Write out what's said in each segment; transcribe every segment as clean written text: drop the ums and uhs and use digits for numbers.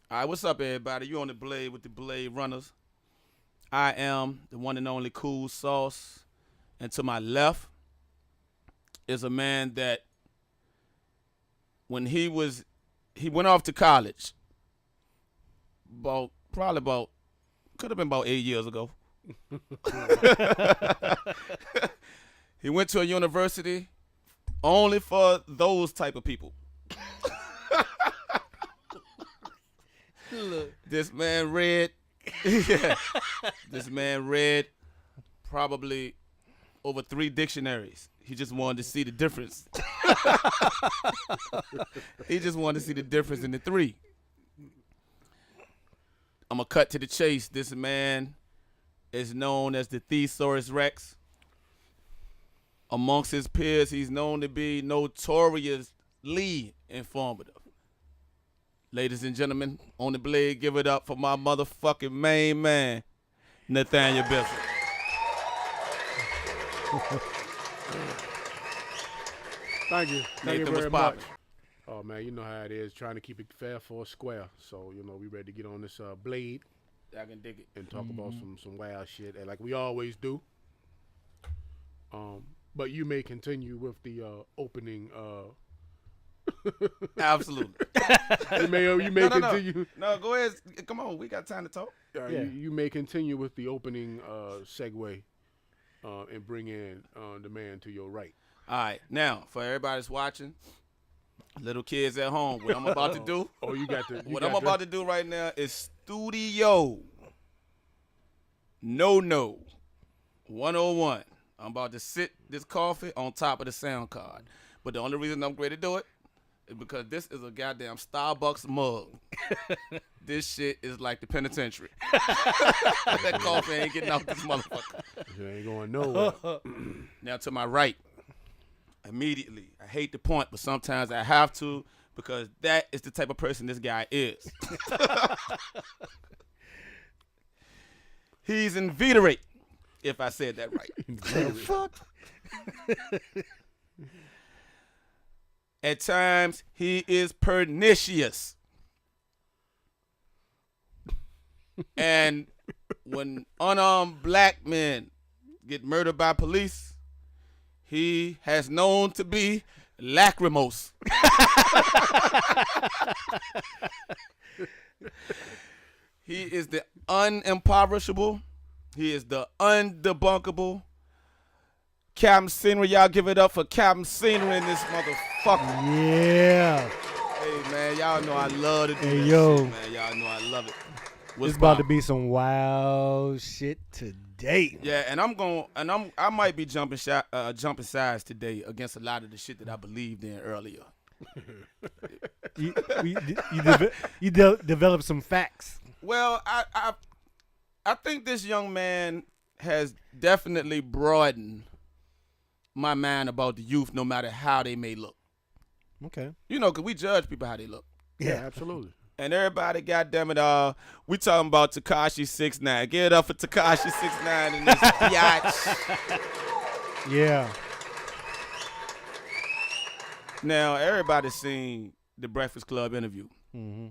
All right, what's up, everybody? You on the Blade with the Blade Runners. I am the one and only Cool Sauce. And to my left is a man that when he went off to college could have been about 8 years ago. He went to a university only for those type of people. Look. This man read yeah, this man read probably over 3 dictionaries. He just wanted to see the difference. He just wanted to see the difference in the 3. I'm going to cut to the chase. This man is known as the Thesaurus Rex. Amongst his peers, he's known to be notoriously informative. Ladies and gentlemen, on the Blade, give it up for my motherfucking main man, Nathaniel Bissell. Thank you. Thank you Nathan was very popping. much. Oh, man, you know how it is, trying to keep it fair for a square. So, we ready to get on this Blade I can dig it. and talk about some wild shit, and like we always do. But you may continue with the opening. Absolutely. You may No. continue. No, go ahead. Come on, we got time to talk. Yeah. You may continue with the opening segue and bring in the man to your right. All right, now, for everybody that's watching, little kids at home, what I'm about to do, Oh, you got the. what I'm about to do right now is Studio No 101. I'm about to sit this coffee on top of the sound card. But the only reason I'm ready to do it is because this is a goddamn Starbucks mug. This shit is like the penitentiary. That coffee ain't getting out this motherfucker. You ain't going nowhere. Now to my right, immediately, I hate to point, but sometimes I have to because that is the type of person this guy is. He's inveterate, if I said that right. Fuck. At times, he is pernicious. And when unarmed black men get murdered by police, he has known to be lachrymose. He is the unimpoverishable. He is the undebunkable. Captain Scenery, y'all give it up for Captain Scenery in this motherfucker. Yeah. Hey man, y'all know I love to do Hey, this yo. shit, man. Y'all know I love it. What's It's about to poppin'? be some wild shit today. Yeah, and I might be jumping sides today against a lot of the shit that I believed in earlier. You develop some facts. Well, I think this young man has definitely broadened my mind about the youth, no matter how they may look. Okay. You know, 'cause we judge people how they look. Yeah, absolutely. And everybody, goddamn it, we talking about Tikashi 6ix9ine. Give it up for Tikashi 6ix9ine in this biatch. Yeah. Now, everybody's seen the Breakfast Club interview. Mm-hmm.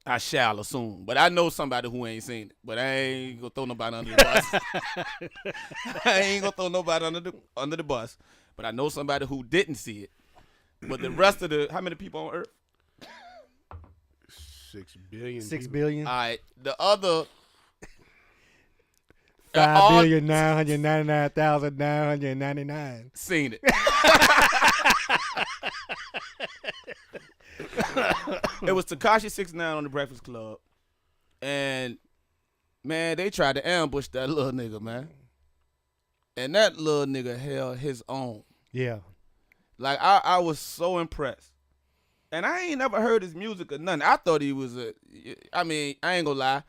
I shall assume, but I know somebody who ain't seen it. But I ain't gonna throw nobody under the bus. I ain't gonna throw nobody under the bus. But I know somebody who didn't see it. But the rest of how many people on Earth? 6 billion. 6 people. billion. All right, the other 5,999,999. seen it. It was Tikashi 6ix9ine on the Breakfast Club, and man, they tried to ambush that little nigga, man, and that little nigga held his own. Yeah. Like I was so impressed, and I ain't never heard his music or nothing. I thought he was I ain't gonna lie,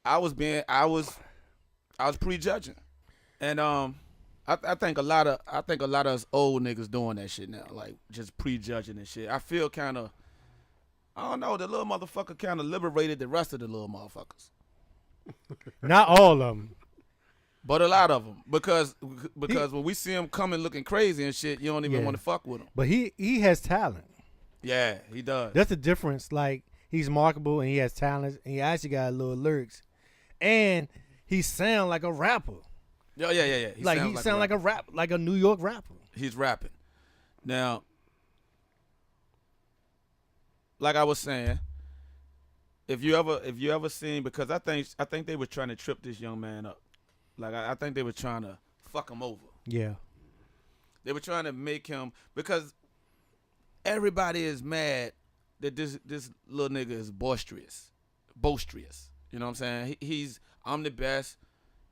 I was prejudging, and I think a lot of us old niggas doing that shit now, like just prejudging and shit. I feel kind of, I don't know, the little motherfucker kind of liberated the rest of the little motherfuckers, Not all of them. but a lot of them because when we see him coming looking crazy and shit, you don't even Yeah. want to fuck with him. But he has talent. Yeah, he does. That's the difference. Like, he's marketable and he has talent and he actually got little lyrics, and he sound like a rapper. Yeah. He sound like a rap, like a New York rapper. He's rapping. Now, like I was saying, if you ever seen, because I think they were trying to trip this young man up. Like I think they were trying to fuck him over. Yeah. They were trying to make him, because everybody is mad that this little nigga is boisterous. You know what I'm saying? I'm the best.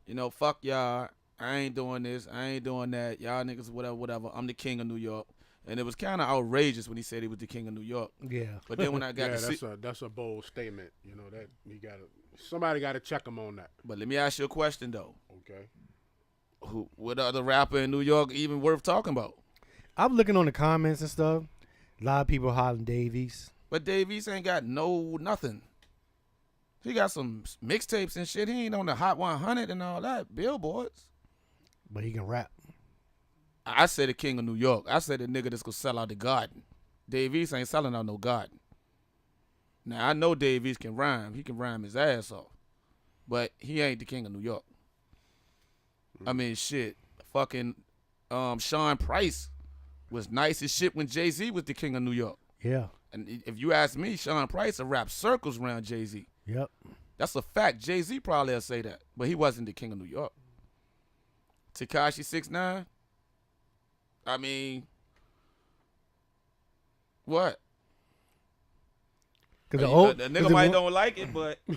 You know, fuck y'all. I ain't doing this. I ain't doing that. Y'all niggas, whatever. I'm the king of New York. And it was kind of outrageous when he said he was the king of New York. Yeah. But then when I got to see, that's a bold statement. You know that somebody got to check him on that. but let me ask you a question though. Okay. What other rapper in New York even worth talking about? I'm looking on the comments and stuff. A lot of people hollering Davies. But Davies ain't got nothing. He got some mixtapes and shit. He ain't on the Hot 100 and all that, billboards. But he can rap. I said the king of New York. I said the nigga that's gonna sell out the Garden. Davies ain't selling out no Garden. Now I know Davies can rhyme. He can rhyme his ass off. But he ain't the king of New York. I mean, shit. Fucking Sean Price was nice as shit when Jay-Z was the king of New York. Yeah. And if you ask me, Sean Price will rap circles around Jay-Z. Yep. That's a fact. Jay-Z probably will say that. But he wasn't the king of New York. Tikashi 6ix9ine? I mean, what? Because the nigga might don't like it, but a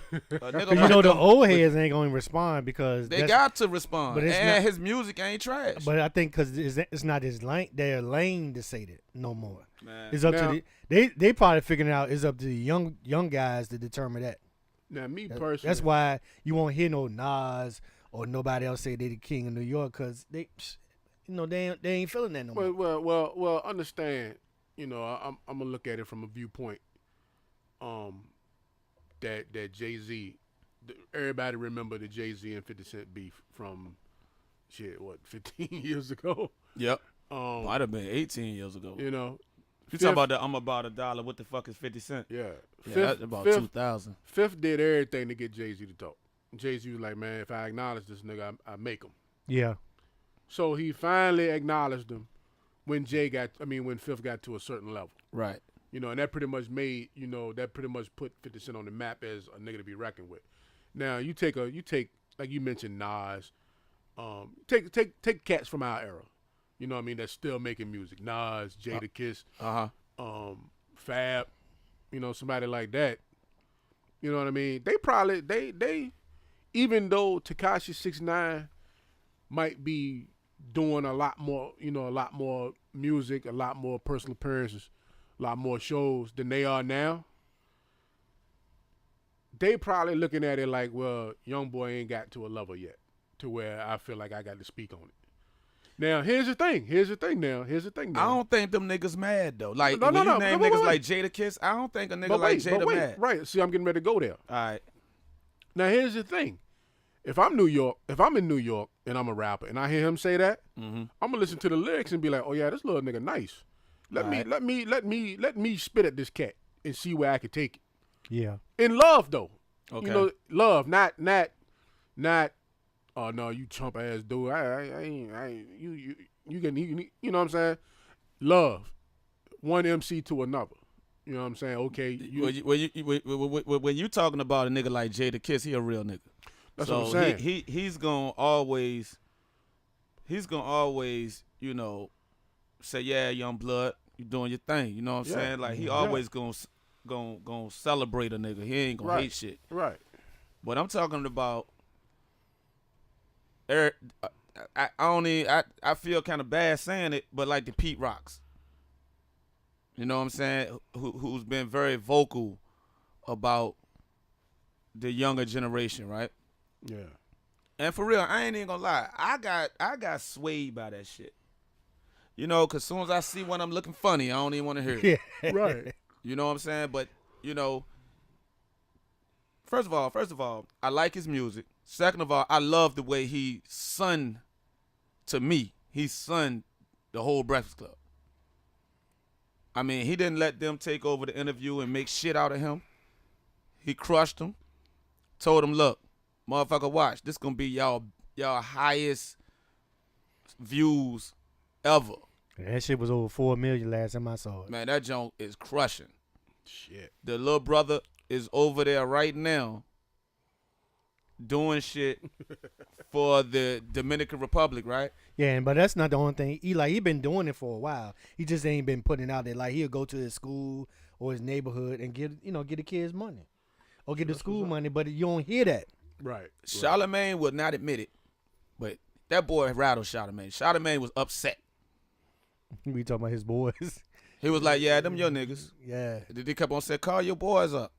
nigga you know the don't. old heads ain't going to respond because They got to respond. but And it's not- his music ain't trash. But I think because it's not his lane, their lane to say that no more. Man. It's up Now- to they probably figuring out it's up to the young guys to determine that. Now, me personally, That's why you won't hear no Nas or nobody else say they the king of New York because they ain't feeling that no more. Well. Understand. You know, I'm gonna look at it from a viewpoint. That Jay-Z, everybody remember the Jay-Z and 50 Cent beef from, 15 years ago? Yep. Might have been 18 years ago. You know. You talking about the I'm about $1. What the fuck is 50 Cent? Yeah. Yeah, that's about 2000. Fifth did everything to get Jay-Z to talk. Jay-Z was like, man, if I acknowledge this nigga, I make him. Yeah. So he finally acknowledged him when Fifth got to a certain level. Right. You know, and that pretty much put 50 Cent on the map as a nigga to be reckoned with. Now you take like you mentioned Nas, take cats from our era. You know what I mean? That's still making music. Nas, Jadakiss, Fab, you know, somebody like that. You know what I mean? They probably they even though Tikashi 6ix9ine might be doing a lot more music, a lot more personal appearances, a lot more shows than they are now. They probably looking at it like, well, young boy ain't got to a level yet to where I feel like I got to speak on it. Now, here's the thing. I don't think them niggas mad though. Like No, when you name niggas wait. like Jadakiss, I don't think a nigga like Jada mad. Right. See, I'm getting ready to go there. All right. Now, here's the thing. If I'm in New York and I'm a rapper and I hear him say that, I'm gonna listen to the lyrics and be like, oh yeah, this little nigga nice. Let me spit at this cat and see where I can take it. Yeah. In love though. Okay. You know, love, not oh no, you chump ass dude. You know what I'm saying? Love. One MC to another. You know what I'm saying? Okay. When you talking about a nigga like Jadakiss, he a real nigga. That's so what I'm saying. He's gonna always, you know, say, yeah, young blood, you doing your thing. You know what I'm saying? Like he always gonna celebrate a nigga. He ain't gonna hate shit. Right. But I'm talking about. I feel kind of bad saying it, but like the Pete Rocks. You know what I'm saying? Who's been very vocal about the younger generation, right? Yeah. And for real, I ain't even gonna lie. I got swayed by that shit. You know, cause soon as I see one I'm looking funny, I don't even want to hear it. Yeah. Right. You know what I'm saying? But, you know, first of all, I like his music. Second of all, I love the way he sunned to me. He sunned the whole Breakfast Club. I mean, he didn't let them take over the interview and make shit out of him. He crushed him. Told him, look, motherfucker, watch. This gonna be y'all highest views ever. That shit was over 4 million last time I saw it. Man, that joint is crushing. Shit. The little brother is over there right now doing shit for the Dominican Republic, right? Yeah, but that's not the only thing. He been doing it for a while. He just ain't been putting it out there. Like he'll go to his school or his neighborhood and get the kids money, or get the school money. But you don't hear that. Right. Charlemagne would not admit it, but that boy rattled Charlemagne. Charlemagne was upset. We talking about his boys. He was like, "Yeah, them your niggas." Yeah. They kept on saying, "Call your boys up."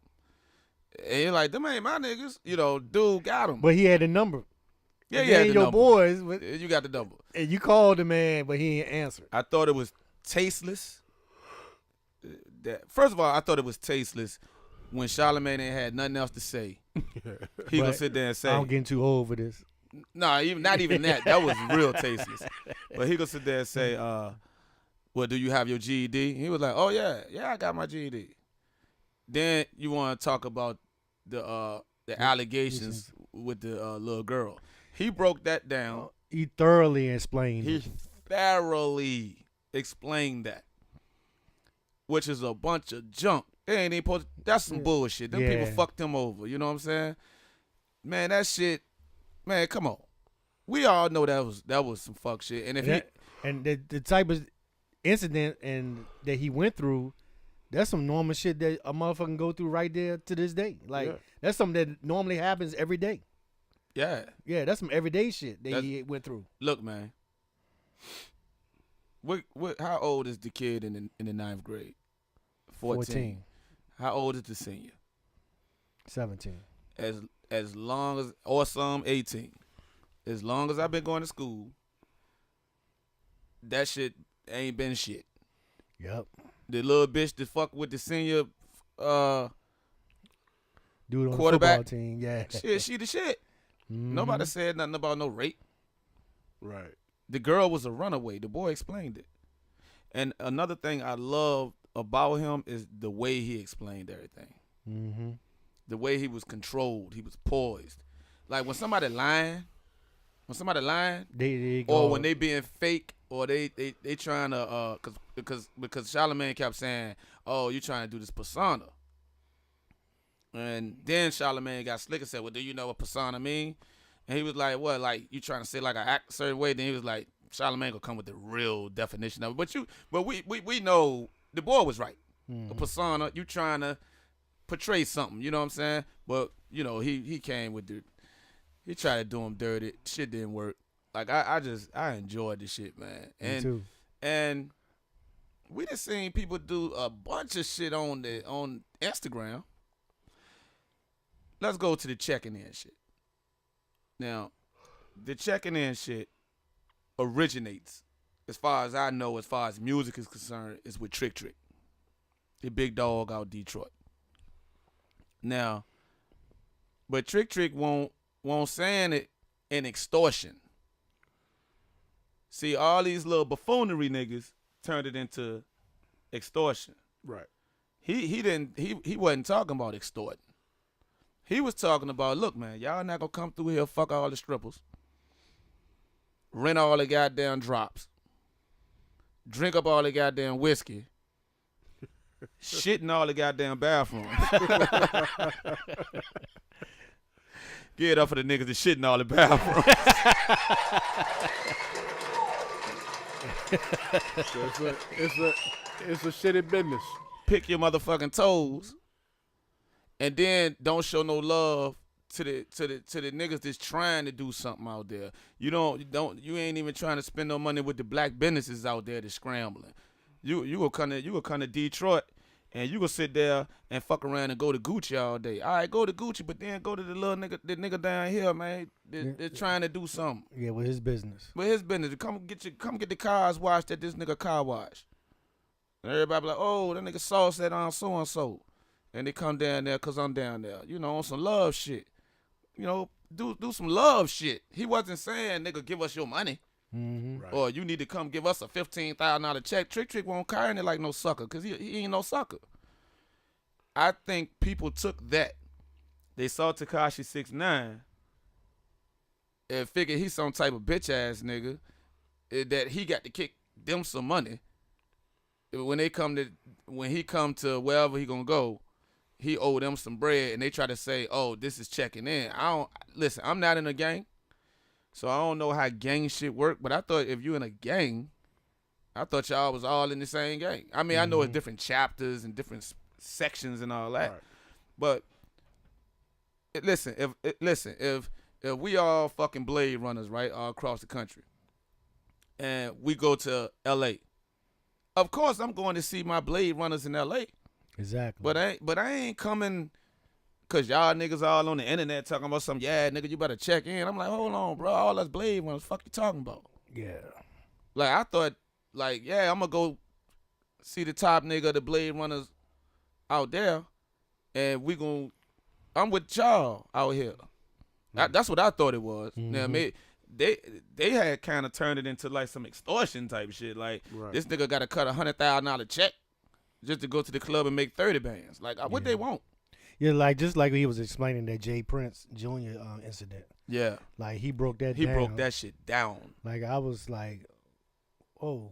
And he like, "Them ain't my niggas." You know, dude got him. But he had the number. Yeah, They yeah, ain't the your number. boys. You got the number. And you called the man, but he ain't answered. I thought it was tasteless. First of all, I thought it was tasteless when Charlemagne ain't had nothing else to say. He gonna But sit there and say, I'm getting too old for this. "No, not even that. That was real tasteless." But he gonna sit there and say, "Well, do you have your GED?" He was like, "Oh yeah, I got my GED." Then you want to talk about the allegations with the little girl. He broke that down. He thoroughly explained He it. thoroughly explained that, which is a bunch of junk. They ain't even supposed. That's some bullshit. Them people Yeah. fucked him over. You know what I'm saying? Man, that shit. Man, come on. We all know that was some fuck shit. And if And the type of incident and that he went through, that's some normal shit that a motherfucker can go through right there to this day. Like that's something that normally happens every day. yeah, Yeah, that's some everyday shit that he went through. look, man. How old is the kid in the ninth grade? 14. How old is the senior? 17. As long as, or some 18. As long as I've been going to school, that shit ain't been shit. Yep. The little bitch that fuck with the senior Dude on quarterback. the football team, yeah. shit, she the shit. Mhm. Nobody said nothing about no rape. Right. The girl was a runaway. The boy explained it. And another thing I love about him is the way he explained everything. Mm-hmm. The way he was controlled. He was poised. Like when somebody lying, They or when they being fake, or they trying to because Charlemagne kept saying, "Oh, you trying to do this persona," and then Charlemagne got slick and said, "Well, do you know what persona mean?" And he was like, "What? Like you trying to say like I act a certain way?" Then he was like, "Charlemagne gonna come with the real definition of it." But we know the boy was right. A persona, you trying to portray something, you know what I'm saying? But you know he came with he tried to do him dirty. Shit didn't work. Like I enjoyed this shit, man. Me too. And we just seen people do a bunch of shit on Instagram. Let's go to the checking in shit. Now, the checking in shit originates, as far as I know, as far as music is concerned, is with Trick Trick, the big dog out Detroit. Now, but Trick Trick won't saying it in extortion. See, all these little buffoonery niggas turned it into extortion. Right. He wasn't talking about extorting. He was talking about, look, man, y'all not gonna come through here, fuck all the strippers, rent all the goddamn drops, drink up all the goddamn whiskey, shit in all the goddamn bathrooms. Get it up for the niggas that shit in all the bathrooms. So it's a shitty business. Pick your motherfucking toes, and then don't show no love to the niggas that's trying to do something out there. You ain't even trying to spend no money with the black businesses out there that's scrambling. You will come to Detroit, and you gonna sit there and fuck around and go to Gucci all day. All right, go to Gucci, but then go to the little nigga down here, man. They're trying to do something. Yeah, with his business. But his business, come get the cars washed at this nigga car wash. And everybody be like, oh, that nigga Sauce said on so and so, and they come down there cause I'm down there, on some love shit. Do some love shit. He wasn't saying, nigga, give us your money. Mm-hmm. Right. Or you need to come give us a $15,000 check. Trick Trick won't carry it like no sucker, because he ain't no sucker. I think people took that they saw Tikashi 6ix9ine and figured he's some type of bitch ass nigga that he got to kick them some money. When he come to wherever he gonna go, he owe them some bread, and they try to say, "Oh, this is checking in." Listen. I'm not in a gang, so I don't know how gang shit work. But I thought if you in a gang, I thought y'all was all in the same gang. I mean, I know it's different chapters and different sections and all that, Right. but if we all fucking blade runners, right, all across the country, and we go to L.A., of course I'm going to see my blade runners in L.A. Exactly. But I ain't coming because y'all niggas all on the internet talking about some, yeah, nigga, you better check in. I'm like, hold on, bro. All us blade runners, fuck you talking about? Yeah. Like, I thought, like, yeah, I'm going to go see the top nigga of the blade runners out there, and I'm with y'all out here. That's what I thought it was. Now, they had kind of turned it into like some extortion type shit. Like, this nigga got to cut $100,000 check just to go to the club and make 30 bands. Like, what they want? Yeah, like just like he was explaining that Jay Prince Jr. Incident. Yeah. Like he broke that He down. broke that shit down. Like I was like, oh.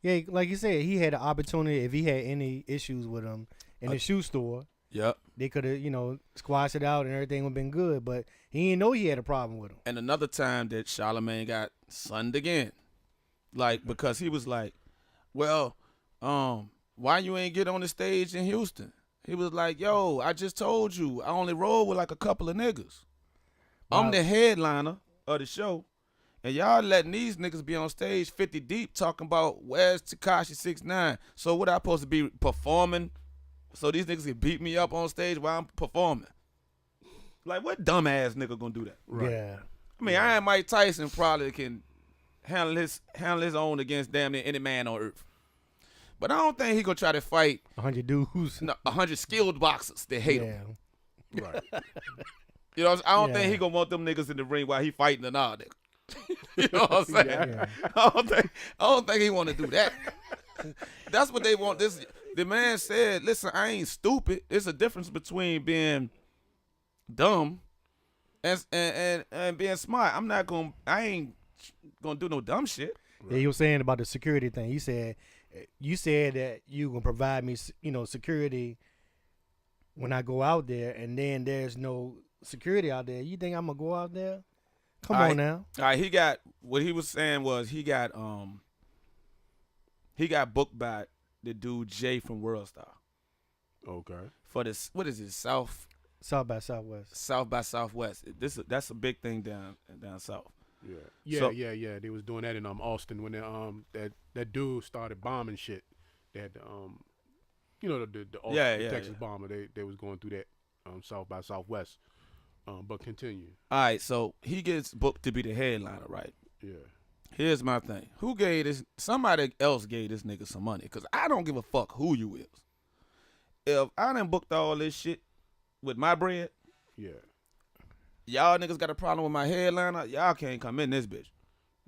Yeah, like you said, he had the opportunity if he had any issues with him in the shoe store. Yep. They could have, squashed it out and everything would have been good, but he didn't know he had a problem with him. And another time that Charlamagne got sunned again. Like, because he was like, well, why you ain't get on the stage in Houston? He was like, yo, I just told you, I only roll with like a couple of niggas. Wow. I'm the headliner of the show, and y'all letting these niggas be on stage 50 deep talking about where's Tikashi 6ix9ine. So what I supposed to be performing so these niggas can beat me up on stage while I'm performing? Like, what dumbass nigga gonna do that? Right. Yeah. I mean, Iron Mike Tyson probably can handle his own against damn near any man on earth. But I don't think he gonna try to fight 100 dudes. 100 skilled boxers that hate him. Right. You know, I don't think Yeah. he gonna want them niggas in the ring while he fighting and all that. You know what I'm saying? Yeah. I don't think he want to do that. That's what they want. The man said, "Listen, I ain't stupid. There's a difference between being dumb and being smart. I ain't gonna do no dumb shit." Yeah, he was saying about the security thing. He said, you said that you gonna provide me, security when I go out there, and then there's no security out there. You think I'm gonna go out there? Come All right. on now. All right, he got what he was saying was he got booked by the dude Jay from World Star Okay. for this. What is it? South by Southwest. by Southwest. That's a big thing down south. Yeah. Yeah. So- yeah. They was doing that in Austin when that dude started bombing shit. They had the the Austin, Yeah, the yeah, Texas yeah. bomber. They was going through that South by Southwest. But continue. All right, so he gets booked to be the headliner, right? Yeah. Here's my thing. Who gave this? Somebody else gave this nigga some money, because I don't give a fuck who you is. If I done booked all this shit with my bread, Yeah. y'all niggas got a problem with my headliner, y'all can't come in this bitch.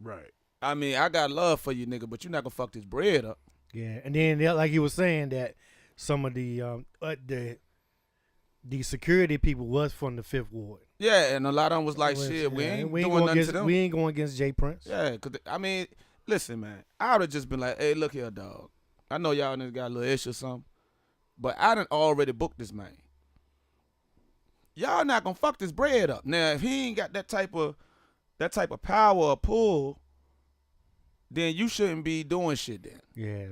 Right. I mean, I got love for you, nigga, but you're not gonna fuck this bread up. Yeah, and then like he was saying that some of the security people was from the Fifth Ward. Yeah, and a lot of them was like, shit, we ain't doing nothing against, to them. We ain't going against Jay Prince. Yeah, because, I mean, listen, man. I would have just been like, hey, look here, dog. I know y'all niggas got a little issue or something, but I done already booked this man. Y'all not gonna fuck this bread up. Now, if he ain't got that type of power or pull, then you shouldn't be doing shit then. Yeah.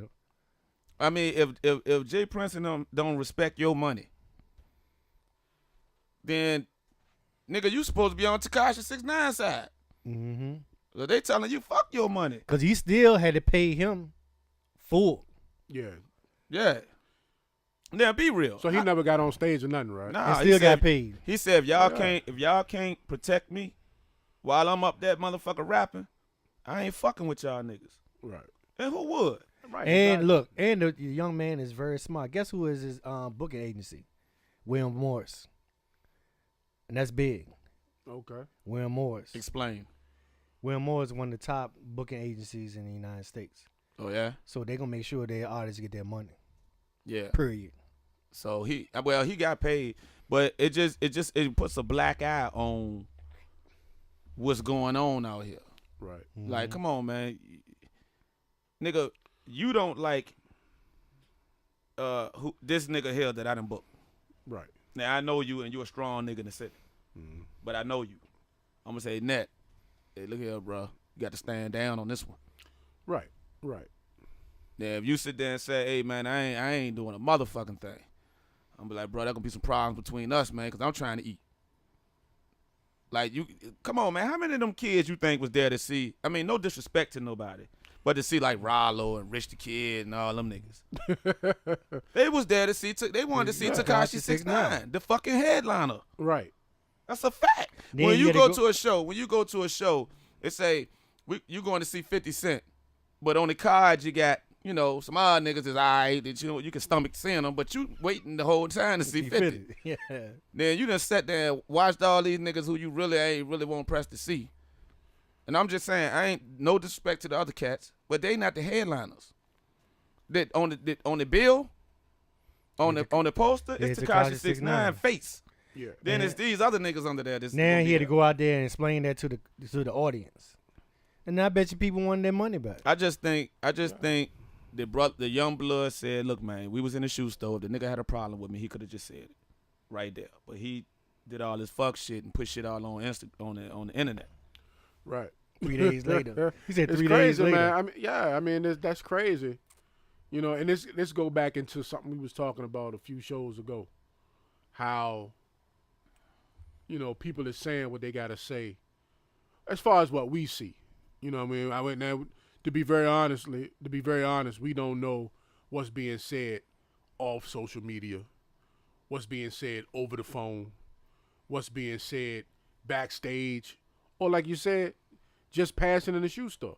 I mean, if Jay Prince and them don't respect your money, then, nigga, you supposed to be on Tikashi 6ix9ine side. Mm-hmm. So they telling you, fuck your money. Because he still had to pay him full. Yeah. Yeah. Now, be real. So he never got on stage or nothing, right? Nah, He still got paid. He said, Yeah. if y'all can't protect me while I'm up that motherfucker rapping, I ain't fucking with y'all niggas. Right. And who would? Right. And exactly. look, and the young man is very smart. Guess who is his booking agency? William Morris. And that's big. Okay. William Morris. Explain. William Morris is one of the top booking agencies in the United States. Oh, yeah? So they're going to make sure their artists get their money. Yeah. Period. So he got paid. But it puts a black eye on what's going on out here. Right. Like, come on, man, nigga, you don't like who this nigga here that I done booked. Right. Now I know you and you a strong nigga in the city, but I know you. I'm gonna say, Net, hey, look here, bro, you got to stand down on this one. Right. Right. Now if you sit there and say, hey man, I ain't doing a motherfucking thing, I'm gonna be like, bro, there gonna be some problems between us, man, because I'm trying to eat. Like, you, come on, man. How many of them kids you think was there to see? I mean, no disrespect to nobody, but to see like Rollo and Rich the Kid and all them niggas. They was there to see. They wanted to see Tikashi 6ix9ine, the fucking headliner. Right. That's a fact. Then When you you gotta go to a show, it say you going to see 50 Cent, but on the card you got, you know, some odd niggas is alright that you can stomach seeing them, but you waiting the whole time to see 50. Yeah. Then you done sat there and watched all these niggas who you really ain't really want pressed to see. And I'm just saying, I ain't no disrespect to the other cats, but they not the headliners. That on the bill, on the poster, it's Tikashi 6ix9ine face. Yeah. Then it's these other niggas under there. Now he had to go out there and explain that to the audience, and I bet you people wanted their money back. I just think the young blood said, look, man, we was in the shoe store. If the nigga had a problem with me, he could have just said it right there. But he did all this fuck shit and put shit all on on the internet. Right. 3 days later, he said It's 3 crazy, days later. man. I mean, that's crazy. You know, and this go back into something we was talking about a few shows ago. How, you know, people are saying what they gotta say, as far as what we see. You know what I mean? I went now. To be very honest, we don't know what's being said off social media, what's being said over the phone, what's being said backstage, or like you said, just passing in the shoe store.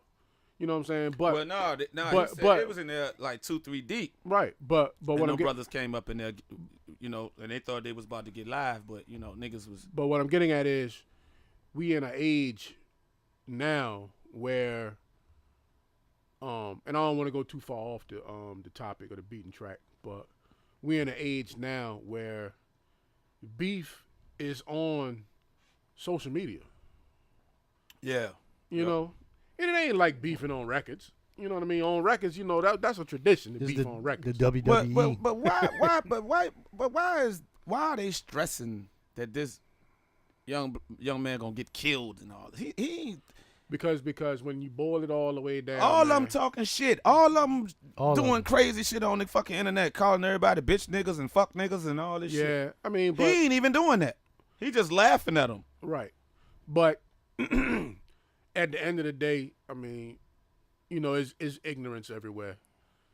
You know what I'm saying? But it was in there like 2-3 deep. Right, but And what no I'm brothers came up in there, you know, and they thought they was about to get live, but you know, niggas was. But what I'm getting at is, we in an age now where, and I don't want to go too far off the topic or the beaten track, but we in an age now where beef is on social media. Yeah. You know, and it ain't like beefing on records. You know what I mean? On records, you know, that's a tradition to This beef on records. The WWE. But why are they stressing that this young man gonna get killed and all? He ain't. Because when you boil it all the way down, All of man, them talking shit. All of them All of doing 'em. crazy shit on the fucking internet, calling everybody bitch niggas and fuck niggas and all this shit. yeah, I mean, but He ain't even doing that. He just laughing at them. right, but at the end of the day, I mean, you know, it's ignorance everywhere.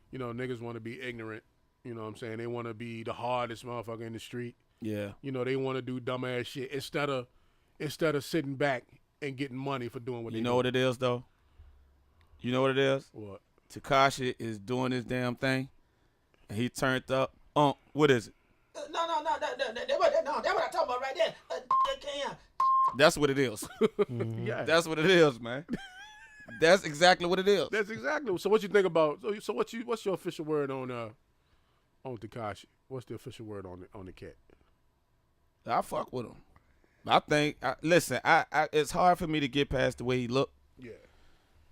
You know, niggas want to be ignorant. You know what I'm saying? They want to be the hardest motherfucker in the street. Yeah. You know, they want to do dumbass shit instead of sitting back and getting money for doing what they You know do. what it is though? You know what it is? What? Tikashi is doing his damn thing, and he turned up. What is it? No, that's what I'm talking about right there. That's what it is. Yeah, That's what it is, man. That's exactly what it is. that's exactly. So what you think about? So what's your official word on Tikashi? What's the official word on the cat? I fuck with him. I think. Listen, it's hard for me to get past the way he look. Yeah,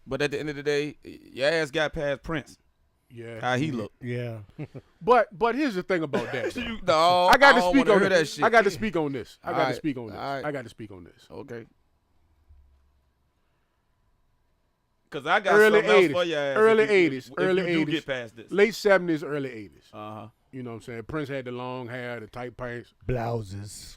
But at the end of the day, your ass got past Prince. yeah. How he look. Yeah. But here's the thing about that. No, I got to don't speak wanna on hear this. that shit. I got to speak on this. I got to Alright, speak on this. alright. I got to speak on this. Okay. Cause I got Early something else 80s, for your ass. early if you- 80s, if early you do 80s. get past this. Late 70s, early 80s. Uh-huh. You know what I'm saying? Prince had the long hair, the tight pants. Blouses.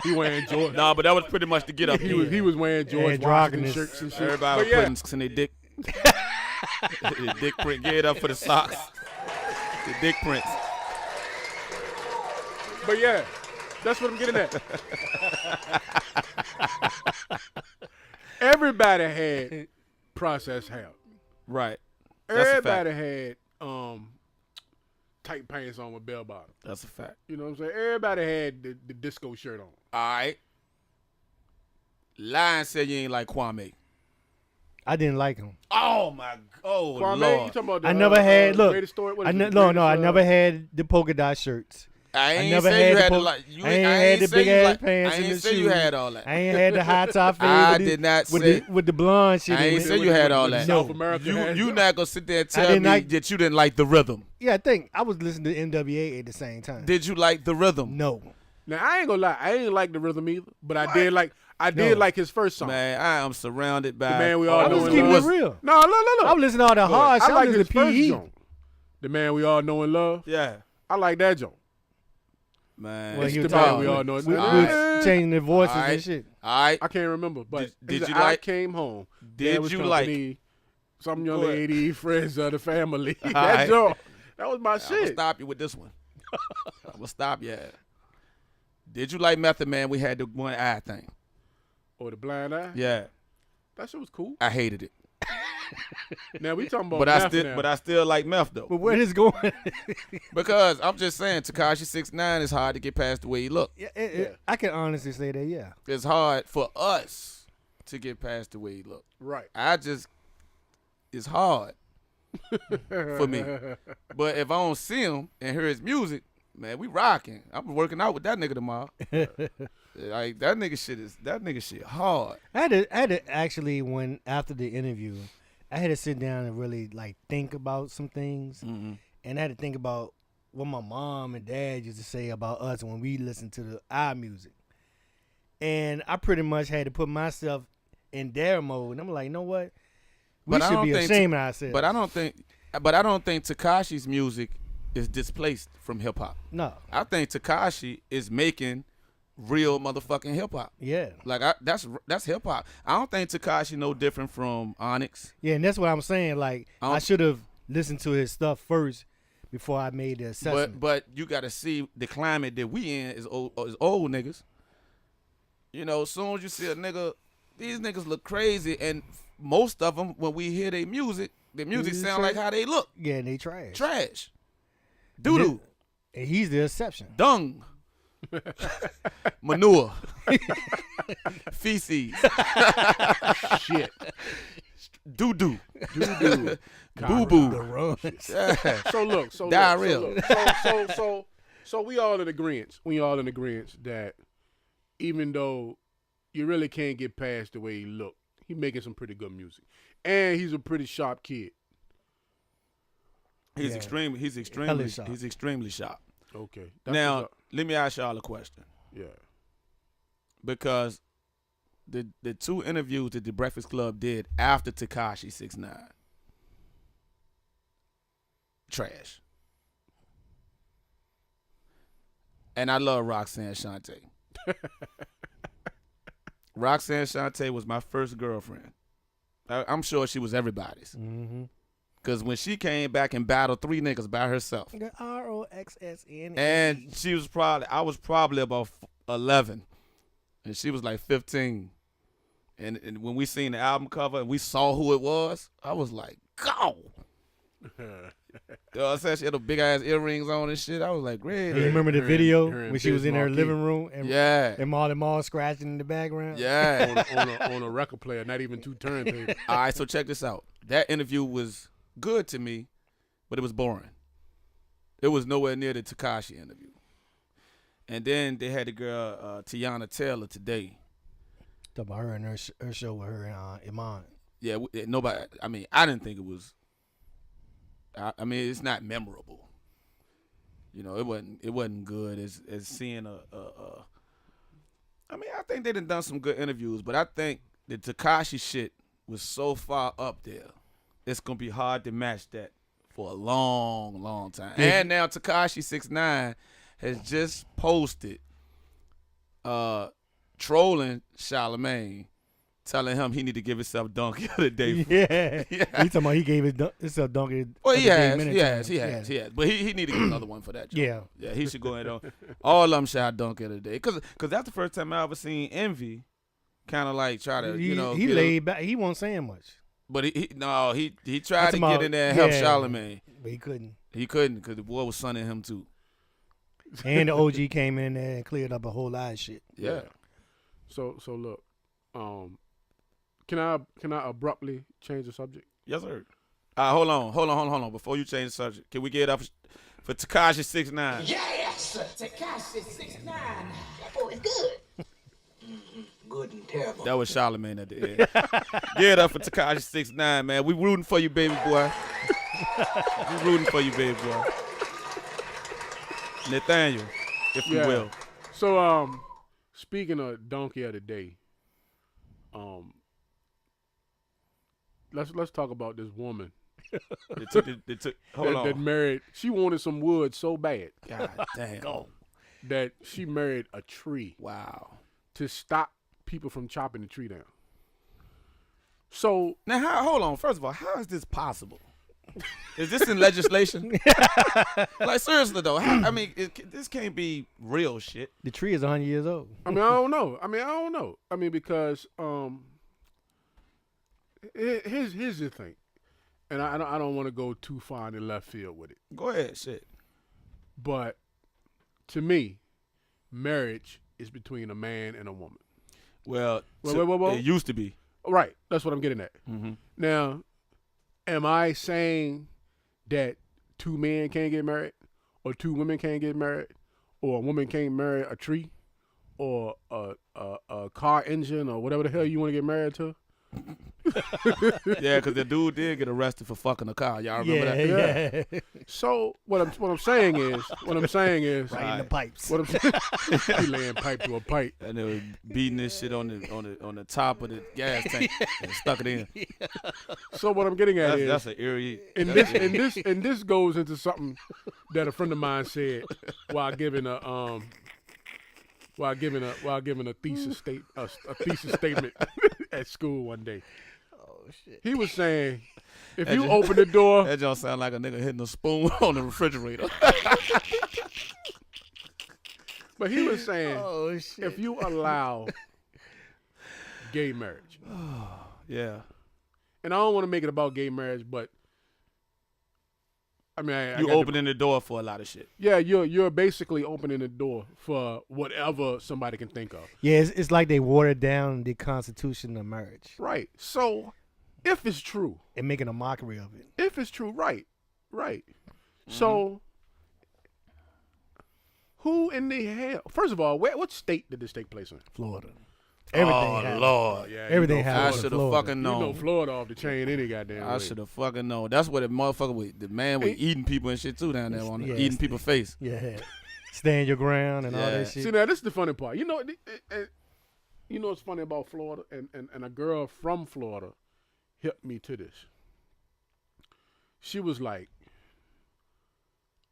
He wearing George. Nah, but that was pretty much to get up He here. was wearing George Washington androgynous. shirts and shit. Everybody But yeah, was putting in their dick. The dick print. Get it up for the socks. The dick prints. but yeah, that's what I'm getting at. Everybody had processed hair. Right. That's a fact. Everybody had tight pants on with bell bottom. That's a fact. You know what I'm saying? Everybody had the disco shirt on. All right. Lion said you ain't like Kwame. I didn't like him. Oh my. Oh Kwame, Lord. you talking about the I never had. Look, greatest story? What I is it, no, I greatest, never had the polka dot shirts. I ain't never say had you the had to po- like. You, I ain't I had the say big you ass like, pants I and ain't the say you shoes. had all that. I ain't had the high top fade. I with the- did not with say- the with the blonde shit. I in ain't it. say you had all with that. South No. America. had You it. not gonna sit there and tell didn't me like- that you didn't like the rhythm. Yeah, I think I was listening to NWA at the same time. Did you like the rhythm? No. Now I ain't gonna lie, I ain't like the rhythm either, but I did like his first song. Man, I am surrounded by. The man we all I know was and keeping love. it real. No, look. I was listening to all the Look, hard shit. I like I was his listening to first PE. joint. The man we all know and love. Yeah, I like that joint. man. Well, It's he the was man talking. we all know. We All was right. changing the voices All right. and shit. All right. I can't remember, but Did he said, you I like- came home. Did Dad was you company, some young Go ahead. lady, friends of the family. All that right. joint. That was my I'm gonna shit. stop you with this one. I'm gonna stop you. Did you like Method Man? We had the one eye thing. Or the blind eye. Yeah, That shit was cool. I hated it, Now we talking about but I still like Meth though. But where this going? Because I'm just saying, Tikashi 6ix9ine is hard to get past the way he look. Yeah, I can honestly say that. Yeah. It's hard for us to get past the way he look. right. It's hard for me. But if I don't see him and hear his music, man, we rocking. I'm working out with that nigga tomorrow. Like that nigga shit hard. I had to actually, when after the interview, I had to sit down and really like think about some things, Mm-hmm. and I had to think about what my mom and dad used to say about us when we listened to our music, and I pretty much had to put myself in their mode, and I'm like, you know what? We But I should don't be think ashamed of ourselves. But I don't think Tikashi's music is displaced from hip hop. No. I think Tikashi is making real motherfucking hip hop. Yeah. Like that's hip hop. I don't think Tikashi no different from Onyx. Yeah, and that's what I'm saying. Like, I I should have listened to his stuff first before I made the assessment. But you got to see the climate that we in is old niggas. You know, as soon as you see a nigga, these niggas look crazy, and most of them, when we hear their music sound like how they look. Yeah, and they trash. Trash. Doo-doo. And he's the exception. Dung. Manure. Feces. Shit. Doo-doo. Doo-doo. Boo-boo. The runs. Yeah. So look, Diarrhea. So we all in agreement. We all in agreement that even though you really can't get past the way he look, he making some pretty good music, and he's a pretty sharp kid. He's Yeah. extremely sharp. he's extremely sharp. Okay. Now, what's up. let me ask y'all a question. Yeah. Because the two interviews that the Breakfast Club did after Tikashi 6ix9ine, trash. And I love Roxanne Shante. Roxanne Shante was my first girlfriend. I'm sure she was everybody's. Mm-hmm. Because when she came back and battled 3 niggas by herself, ROXSN. and I was probably about 11, and she was like 15. And when we seen the album cover and we saw who it was, I was like, go. You know what I'm saying? She had the big ass earrings on and shit. I was like, great. You remember the Her and- video her and when she was Biz in her Markie. living room and Yeah. and Marley Marl scratching in the background? Yeah. on a record player, not even 2 turntables. All right, so check this out. That interview was good to me, but it was boring. It was nowhere near the Tikashi interview. And then they had the girl, Tiana Taylor, today. Talk about her and her show with her and Iman. Yeah, nobody. I mean, I didn't think it was. I mean, it's not memorable. You know, it wasn't good as seeing I mean, I think they done some good interviews, but I think the Tikashi shit was so far up there, it's gonna be hard to match that for a long, long time. Yeah. And now Tikashi 6ix9ine has just posted, trolling Charlamagne, telling him he need to give himself donkey of the day. Yeah. Yeah. He talking about he gave himself donkey. Well, of he the day has, many he has, times. he has, he has. But he need to get another one for that. Joke. Yeah. Yeah, he should go ahead on. All of them shot dunk of the day. Cause that's the first time I ever seen Envy kind of like try to, He get laid back. He wasn't saying much, but he tried to I'm talking get in there and help yeah. Charlamagne. but he couldn't. He couldn't because the boy was sunning him too. And the OG came in there and cleared up a whole lot of shit. Yeah. So look, can I abruptly change the subject? Yes, sir. Hold on. Before you change the subject, can we get it up for Tikashi 6ix9ine? Yes! Tikashi 6'9". That boy is good. Good and terrible. That was Charlamagne at the end. Give it up for Tikashi 6'9", man. We rooting for you, baby boy. We rooting for you, baby boy. Nathaniel, if you will. So, speaking of donkey of the day, let's talk about this woman Hold on. that married. She wanted some wood so bad God damn. that she married a tree Wow. to stop people from chopping the tree down. So Now, hold on. First of all, how is this possible? Is this in legislation? Like, seriously, though. This can't be real shit. The tree is 100 years old. I don't know. Because here's the thing, and I don't want to go too far in the left field with it. Go ahead, shit. But to me, marriage is between a man and a woman. Well, Whoa. it used to be. Right. That's what I'm getting at. Mm-hmm. Now, am I saying that two men can't get married, or two women can't get married, or a woman can't marry a tree, or a car engine, or whatever the hell you want to get married to? Yeah, because the dude did get arrested for fucking a car. Y'all remember that? Yeah. So what I'm saying is Right in the pipes. what I'm saying, he laying pipe to a pipe. And they were beating this shit on the top of the gas tank and stuck it in. So what I'm getting at That's is, an eerie. and this goes into something that a friend of mine said while giving a thesis statement at school one day. Oh, shit. He was saying, if you open the door, That don't sound like a nigga hitting a spoon on the refrigerator. but he was saying, Oh, shit. if you allow gay marriage, Yeah. and I don't want to make it about gay marriage, but I mean, I You got opening the door for a lot of shit. yeah, you're basically opening the door for whatever somebody can think of. Yeah, it's like they watered down the Constitution of marriage Right. So, if it's true, and making a mockery of it. right. So, who in the hell? First of all, what state did this take place in? Florida. Everything Oh, happened. Lord. Yeah, Everything I happened. should have Florida. fucking You know known. Florida off the chain any goddamn I way. should have fucking known. That's what the motherfucker was. The man was Hey. eating people and shit too down there on Yeah, eating people's face. Yeah. Stand your ground and all Yeah. that shit. See, now this is the funny part. You know what's funny about Florida, and a girl from Florida helped me to this. She was like,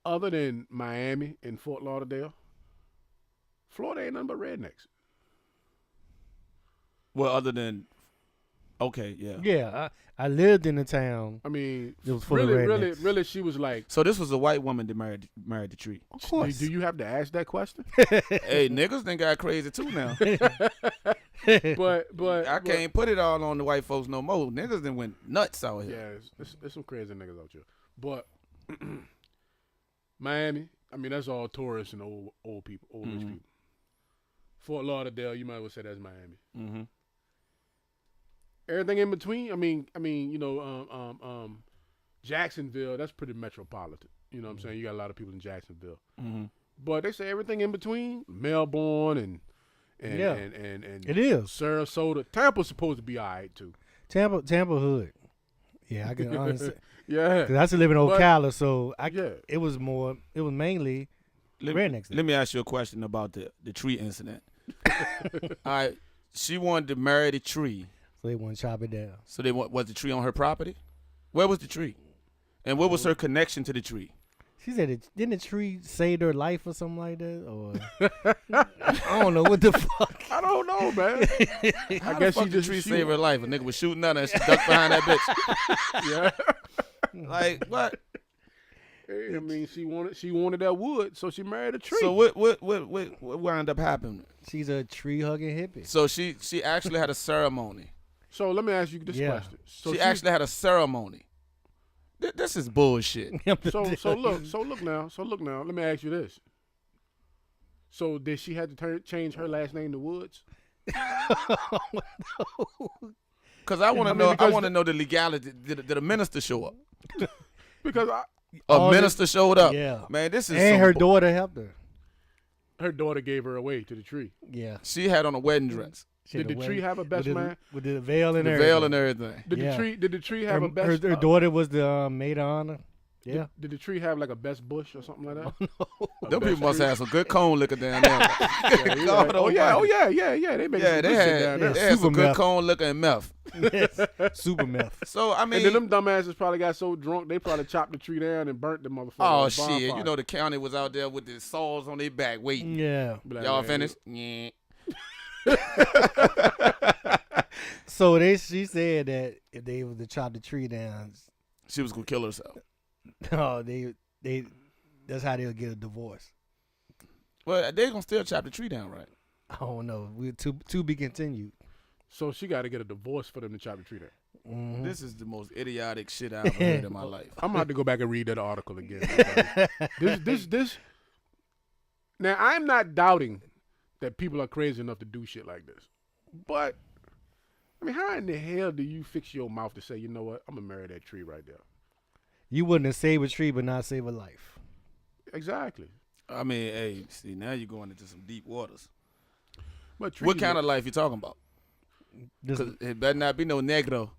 other than Miami and Fort Lauderdale, Florida ain't nothing but rednecks. Well, other than, okay, yeah. Yeah, I lived in the town. I mean, It was full of rednecks. really, she was like, So this was a white woman that married the tree. Of course. do you have to ask that question? Hey, niggas done got crazy too now. But I can't put it all on the white folks no more. Niggas done went nuts out here. Yeah, there's some crazy niggas out here. But Miami, I mean, that's all tourists and old people, rich people. Fort Lauderdale, you might as well say that's Miami. Mm-hmm. Everything in between, I mean, Jacksonville, that's pretty metropolitan. You know what I'm saying? You got a lot of people in Jacksonville. Mm-hmm. But they say everything in between, Melbourne and Yeah. and It is. Sarasota. Tampa's supposed to be all right too. Tampa hood. Yeah, I can honestly. Yeah. Cause I used to live in But- Ocala, so Yeah. it was mainly rednecks. Let me ask you a question about the tree incident. All right, she wanted to marry the tree. So they want to chop it down. So was the tree on her property? Where was the tree? And what was her connection to the tree? She said, didn't the tree save her life or something like that? Or I don't know what the fuck. I don't know, man. How guess the fuck she the just tree shoot. saved her life. A nigga was shooting at her and she ducked behind that bitch. Yeah. Like what? Hey, I mean, she wanted that wood, so she married a tree. So what wound up happening? She's a tree hugging hippie. So she actually had a ceremony. So let me ask you this Yeah. question. So She actually had a ceremony. This is bullshit. So look now. Let me ask you this. So did she have to change her last name to Woods? Because I want to I mean, know. I because want to know the legality. Did a minister show up? Because A All minister showed up. Yeah. Man, this is And some her daughter helped her. Her daughter gave her away to the tree. Yeah. She had on a wedding dress. She Did had the a tree wedding have a best with man? with the veil and The everything. veil and everything. Did Yeah. the tree have a Her, best? her daughter was the maid of honor. Yeah. Did the tree have like a best bush or something like that? A Them best people must tree? have some good cone liquor down there. Yeah, God oh yeah, almighty. They make Yeah, some they good shit down had, there. they had some Super good meth. cone liquor and meth. Yes. Super meth. So, I mean. And then them dumbasses probably got so drunk they probably chopped the tree down and burnt the motherfucker. Oh, on a shit. bonfire. You know, the county was out there with the saws on their back waiting. Yeah. Be like, Y'all man, finished? Yeah. So she said that if they were to chop the tree down, She was going to kill herself. oh, they that's how they'll get a divorce. Well, they going to still chop the tree down, right? I don't know. We to be continued. So she got to get a divorce for them to chop the tree down. Mhm. This is the most idiotic shit I've ever heard in my life. I'm gonna have to go back and read that article again. This. Now I'm not doubting that people are crazy enough to do shit like this, but I mean, how in the hell do you fix your mouth to say, you know what, I'm gonna marry that tree right there? You wouldn't have saved a tree, but not save a life. Exactly. I mean, hey, see, now you're going into some deep waters. But trees What kind of life you talking about? This, 'Cause it better not be no negro.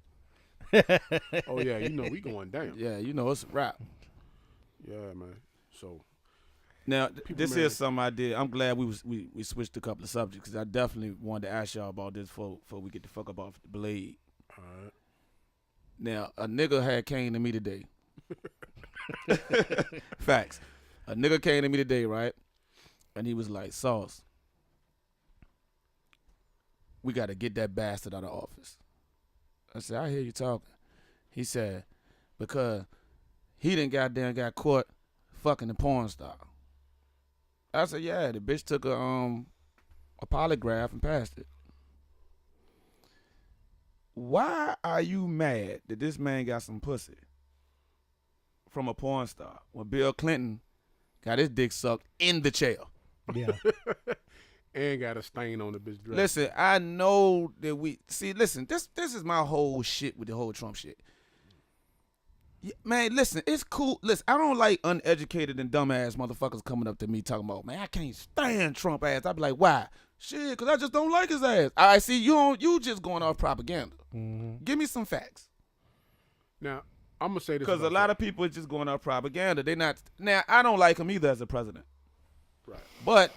Oh yeah, you know we going down. Yeah, you know it's a wrap. Yeah, man. So Now, People this married. is something I did. I'm glad we switched a couple of subjects because I definitely wanted to ask y'all about this before we get the fuck up off the blade. all right. Now, a nigga had came to me today. Facts. A nigga came to me today, right? And he was like, Sauce, we got to get that bastard out of office. I said, I hear you talking. He said, because he done goddamn got caught fucking the porn star. I said, yeah, the bitch took a polygraph and passed it. Why are you mad that this man got some pussy from a porn star when Bill Clinton got his dick sucked in the chair? yeah. And got a stain on the bitch dress. Listen, I know that listen, this is my whole shit with the whole Trump shit. Yeah, man, listen, it's cool. Listen, I don't like uneducated and dumbass motherfuckers coming up to me talking about, man, I can't stand Trump ass. I be like, why? Shit, because I just don't like his ass. I see you just going off propaganda. Mm-hmm. Give me some facts. Now I'm gonna say this Because a about lot Trump. of people are just going off propaganda. They not. Now, I don't like him either as a president. Right. But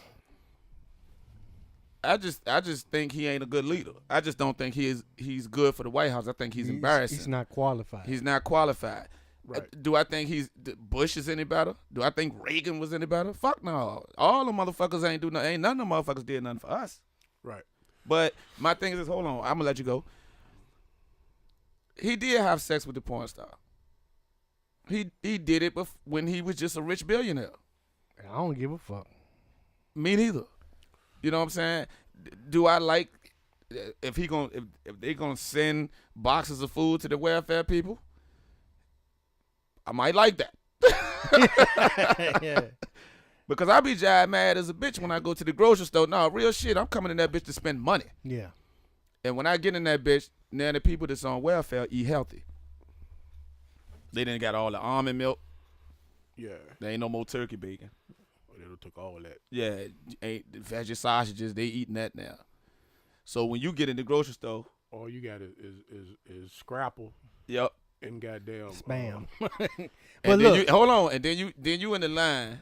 I just think he ain't a good leader. I just don't think he's good for the White House. I think he's embarrassing. He's not qualified. He's not qualified. Right. Do I think Bush is any better? Do I think Reagan was any better? Fuck no. All the motherfuckers ain't do nothing. Ain't none of the motherfuckers did nothing for us. Right. But my thing is, hold on, I'm gonna let you go. He did have sex with the porn star. He did it when he was just a rich billionaire. I don't give a fuck. Me neither. You know what I'm saying? Do I like if they gonna send boxes of food to the welfare people? I might like that. Yeah. Because I be jive mad as a bitch when I go to the grocery store. No, real shit, I'm coming in that bitch to spend money. Yeah. And when I get in that bitch, now the people that's on welfare eat healthy. They didn't got all the almond milk. Yeah. There ain't no more turkey bacon. They took all that. Yeah, ain't the veggie sausages, they eating that now. So when you get in the grocery store, All you got is Scrapple yep. and goddamn Spam. And But then look, you hold on, and then you in the line.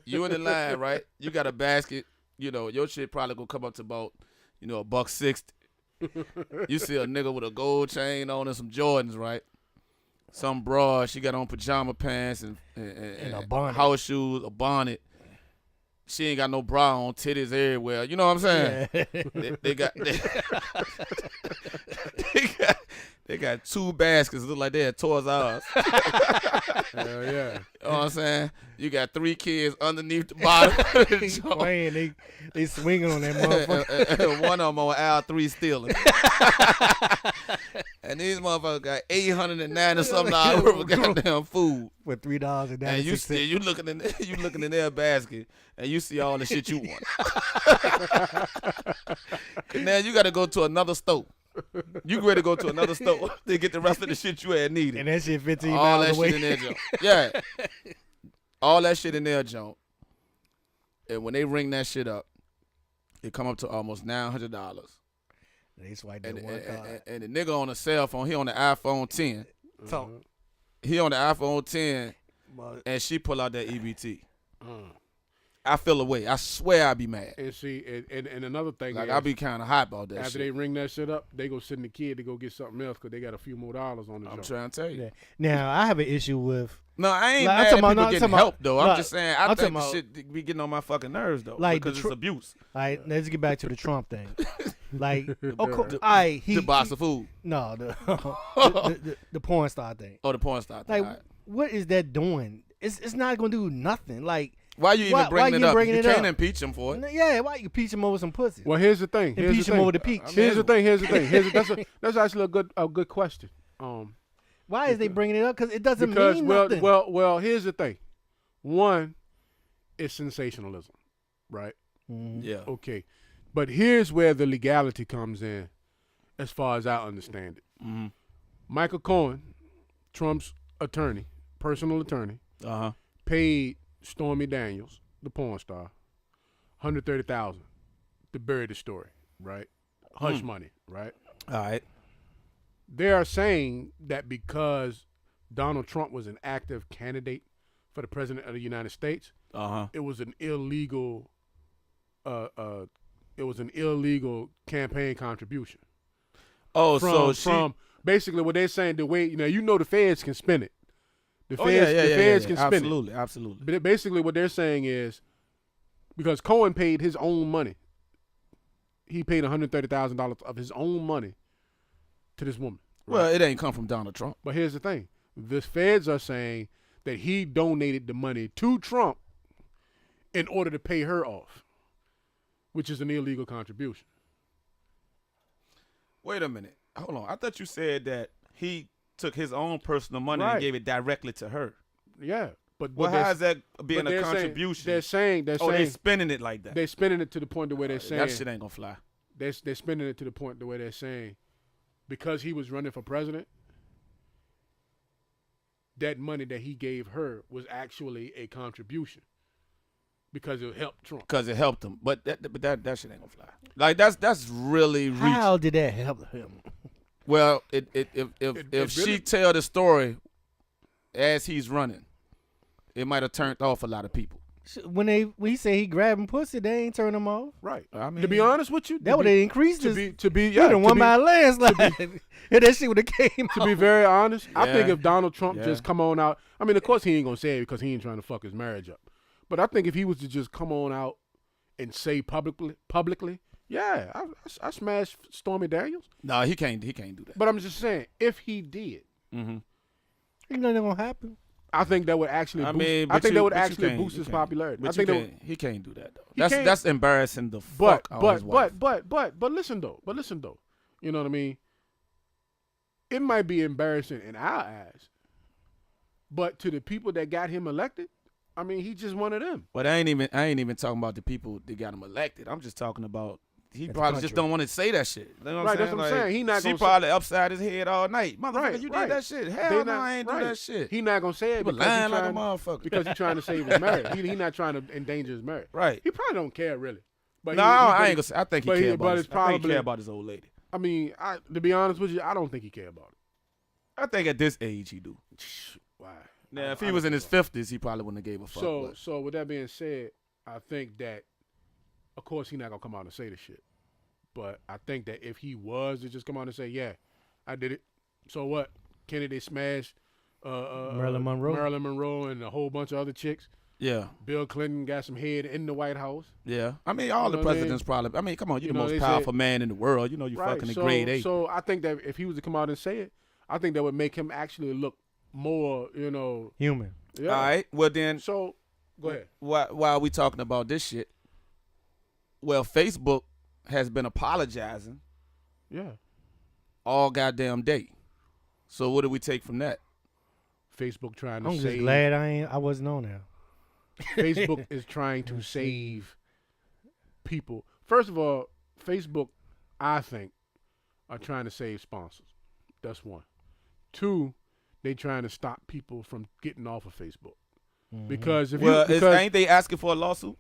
You in the line, right? You got a basket. You know, your shit probably gonna come up to about, $1.60. You see a nigga with a gold chain on and some Jordans, right? Some broad, she got on pajama pants and a bonnet. house shoes, a bonnet. She ain't got no bra on, titties everywhere. You know what I'm saying? yeah. They got they got two baskets look like they're at Toys R Us. Hell yeah. You know what I'm saying? You got 3 kids underneath the bottom. Playing, they swinging on that motherfucker. and one of them on aisle 3 stealing. And these motherfuckers got $809 or something worth of goddamn food. For $3 And you looking in their basket and you see all the shit you want. And now you got to go to another store. You ready to go to another store to get the rest of the shit you had needed. And that shit 15 All miles that away. shit in there, Joe. Yeah. All that shit in there, Joe. And when they ring that shit up, it come up to almost $900. They swipe And, that one card. and the nigga on the cell phone, he on the iPhone 10. So, He on the iPhone 10, but and she pull out that EBT. Uh, I feel away. I swear I'd be mad. and see, and another thing Like is, I be kind of hot about that after shit. they ring that shit up, they go send the kid to go get something else because they got a few more dollars on the I'm joint. trying to tell you. yeah. Now I have an issue with No, I ain't Like, I'm mad at talking people about- no, I'm getting talking help about- though. like, I'm just saying I I'm think the talking shit be getting on my fucking nerves though, Like, the because tr- it's abuse. all right, let's get back to the Trump thing. Like, The- all right, The box of food. no, the porn star thing. Oh, the porn star thing. Like, All right. what is that doing? It's not gonna do nothing. Like, Why you even why bringing you it up? bringing You it can't up? impeach him for it. yeah, why you peach him over some pussy? Well, here's the thing. Here's Impeach the him thing. over the peach. Here's the thing. That's actually a good question. Why is they bringing it up? Because it doesn't Because mean well, nothing. well, here's the thing. One, it's sensationalism, right? Mhm. Yeah. Okay, but here's where the legality comes in, as far as I understand it. Mm-hmm. Michael Cohen, Trump's attorney, personal attorney, Uh-huh. paid Stormy Daniels, the porn star, $130,000 to bury the story, right? Hush money, right? All right. They are saying that because Donald Trump was an active candidate for the president of the United States, Uh-huh. it was an illegal campaign contribution. Oh, From so basically what they're saying, the way the feds can spin it. The Oh, feds, yeah, the yeah, feds yeah, can yeah. spin Absolutely, absolutely. it. But basically what they're saying is because Cohen paid his own money, he paid $130,000 of his own money to this woman. Well, it ain't come from Donald Trump. But here's the thing. The feds are saying that he donated the money to Trump in order to pay her off, which is an illegal contribution. Wait a minute. Hold on. I thought you said that he took his own personal money Right. and gave it directly to her. Yeah. But Well, they're- how is that being but a they're saying- contribution? They're saying they're spinning it like that. they're spinning it to the point to where they're saying That shit ain't gonna fly. they're spinning it to the point to where they're saying because he was running for president, that money that he gave her was actually a contribution because it helped Trump. Because it helped him. But that shit ain't gonna fly. Like that's really reach. How did that help him? Well, if she really- tell the story as he's running, it might have turned off a lot of people. When he say he grabbing pussy, they ain't turn him off. Right. I mean, To be honest with you, That would have increased to his. be He would have won to be- by a landslide. If that shit would have came To out. be very honest, I think Yeah. if Donald Trump Yeah. just come on out, I mean, of course he ain't gonna say it because he ain't trying to fuck his marriage up. But I think if he was to just come on out and say publicly, yeah, I smashed Stormy Daniels. No, he can't do that. But I'm just saying, if he did, Mm-hmm. Ain't nothing gonna happen. I think that would actually. I Boost, mean, I think that would but you actually can't- boost you his can't. popularity. But I think that would, he can't do that though. He That's can't. that's embarrassing the but fuck out of his wife. but listen though. You know what I mean? It might be embarrassing in our eyes, but to the people that got him elected, I mean, he's just one of them. But I ain't even talking about the people that got him elected. I'm just talking about he the probably just country. don't want to say that shit. You know what Right, I'm that's saying? what I'm saying. He not she gonna say- probably upside his head all night. Motherfucker, Right, you right. did that shit. They Hell no, not- I ain't do right. that shit. He not gonna say it People because he's lying like a trying, motherfucker. because he's trying to save his marriage. He not trying to endanger his marriage. Right. He probably don't care really. But No, he- I ain't gonna say. I think he but he- care but about. it's I think he probably- care about his old lady. I mean, to be honest with you, I don't think he care about it. I think at this age he do. Why? Now, if I he was don't in his think 50s, he probably wouldn't have gave a fuck. so. but- So with that being said, I think that, of course, he's not gonna come out and say the shit. But I think that if he was to just come out and say, "Yeah, I did it," so what? Kennedy smashed Marilyn Monroe. and a whole bunch of other chicks. yeah, Bill Clinton got some head in the White House. yeah. I mean, all You the know what I mean? presidents probably. I mean, come on, you're You the know, most they said- powerful man in the world. You know, you fucking a so, grade A. So I think that if he was to come out and say it, I think that would make him actually look more, Human. yeah. All right. Well, then, So go ahead. while we talking about this shit, well, Facebook has been apologizing Yeah. all goddamn day. So what do we take from that? Facebook trying to I'm just save. glad I wasn't on there. Facebook is trying to save people. First of all, Facebook, I think, are trying to save sponsors. That's one. Two, they trying to stop people from getting off of Facebook. Mm-hmm. Because if Well, you because ain't they asking for a lawsuit?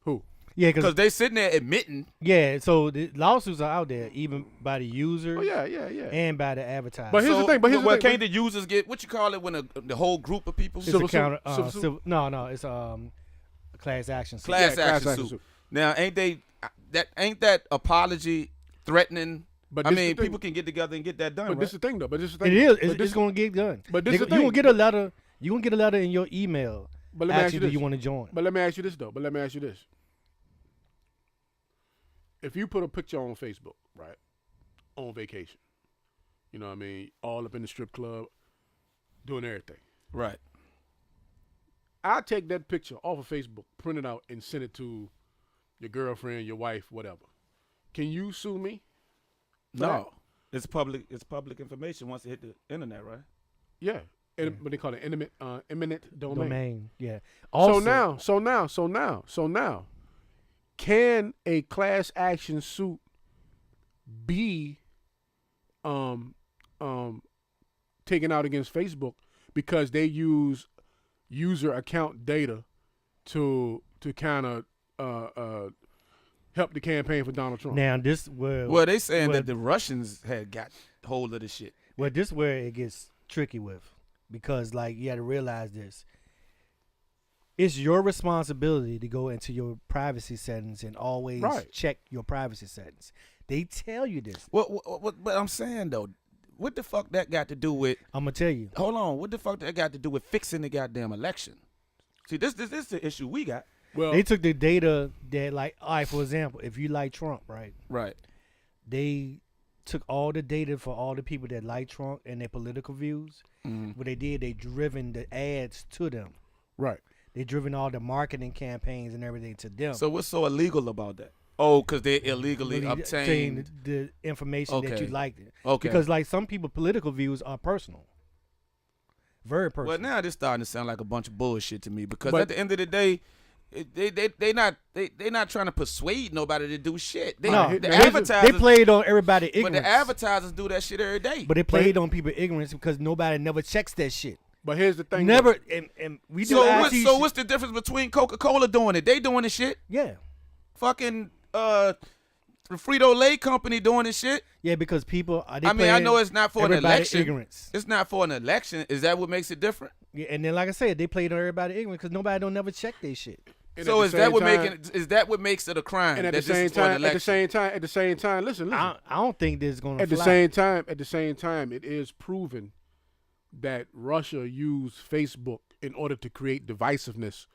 Who? Yeah, Because because they sitting there admitting. so the lawsuits are out there, even by the users Oh yeah. and by the advertisers. But here's the thing. Well, can't the users get what you call it when the whole group of people it's Civil a counter. suit. No, it's a class action suit. class class action action suit. suit. Now, ain't that apology threatening? But I this mean, the thing. people can get together and get that done. But right? this is the thing, though. But this is the It thing. is. But It's going to get done. But this They- is the you thing. gonna get a letter. You gonna get a letter in your email. But let me ask Actually, you do this. you want to join? But let me ask you this, though. If you put a picture on Facebook, right, on vacation, you know what I mean, all up in the strip club, doing everything. Right. I take that picture off of Facebook, print it out, and send it to your girlfriend, your wife, whatever. Can you sue me? No, it's public. It's public information once it hit the internet, right? Yeah. What they call it, eminent domain. Yeah. So now, can a class action suit be taken out against Facebook because they use user account data to kind of help the campaign for Donald Trump? Now this Well, they saying well- that the Russians had got hold of the shit. Well, this where it gets tricky with, because like you got to realize this. It's your responsibility to go into your privacy settings and always Right. check your privacy settings. They tell you this. But I'm saying though, what the fuck that got to do with? I'm gonna tell you. Hold on, what the fuck that got to do with fixing the goddamn election? See, this is the issue we got. Well, They took the data that, like, all right, for example, if you like Trump, right? Right. They took all the data for all the people that like Trump and their political views. Mhm. What they did, they driven the ads to them. right. They driven all the marketing campaigns and everything to them. So what's so illegal about that? Oh, because they illegally Really obtained. the information that you Okay. liked. Okay. Because like some people, political views are personal. Very personal. Well, now this starting to sound like a bunch of bullshit to me because But- at the end of the day, they not trying to persuade nobody to do shit. They, no, the they advertisers, played on everybody but ignorance. the advertisers do that shit every day. But they played on people ignorance because nobody never checks that shit. But here's the thing. Never, and we do so what's the difference between Coca-Cola doing it? They doing the shit. Yeah, Fucking the Frito-Lay company doing this shit. yeah, because people. I mean, I know it's not for an everybody election. ignorance. It's not for an election. Is that what makes it different? Yeah, and then like I said, they played on everybody ignorance because nobody don't never check their shit. And So at is the that same what time- is that what makes it a crime? And at that the this same is for an time, election? at the same time, listen. I don't think this is gonna. At the fly. same time, it is proven that Russia used Facebook in order to create divisiveness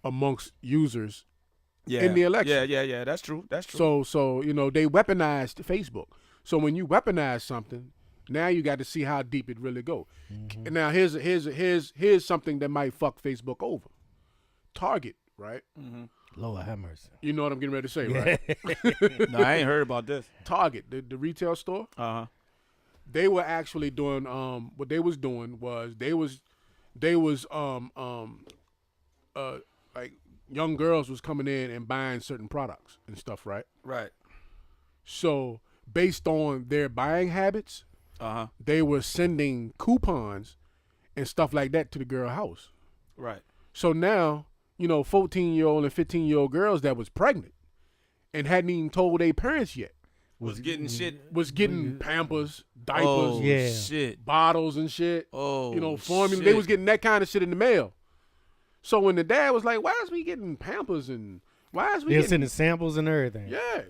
amongst users in the election. Yeah. That's true. That's true. So they weaponized Facebook. So when you weaponize something, now you got to see how deep it really go. And now here's something that might fuck Facebook over. Target, right? Lord have mercy. You know what I'm getting ready to say, right? No, I ain't heard about this. Target, the retail store. Uh huh. They were actually doing what they was doing was they was like young girls was coming in and buying certain products and stuff, right? Right. So based on their buying habits, they were sending coupons and stuff like that to the girl house. Right. So now, 14-year-old and 15-year-old girls that was pregnant and hadn't even told their parents yet Was getting shit. was getting Pampers, diapers, Oh, Yeah. shit. bottles and shit. Oh, Formula. shit. They was getting that kind of shit in the mail. So when the dad was like, "Why is we getting Pampers and why is we They're getting sending samples and everything. yeah?"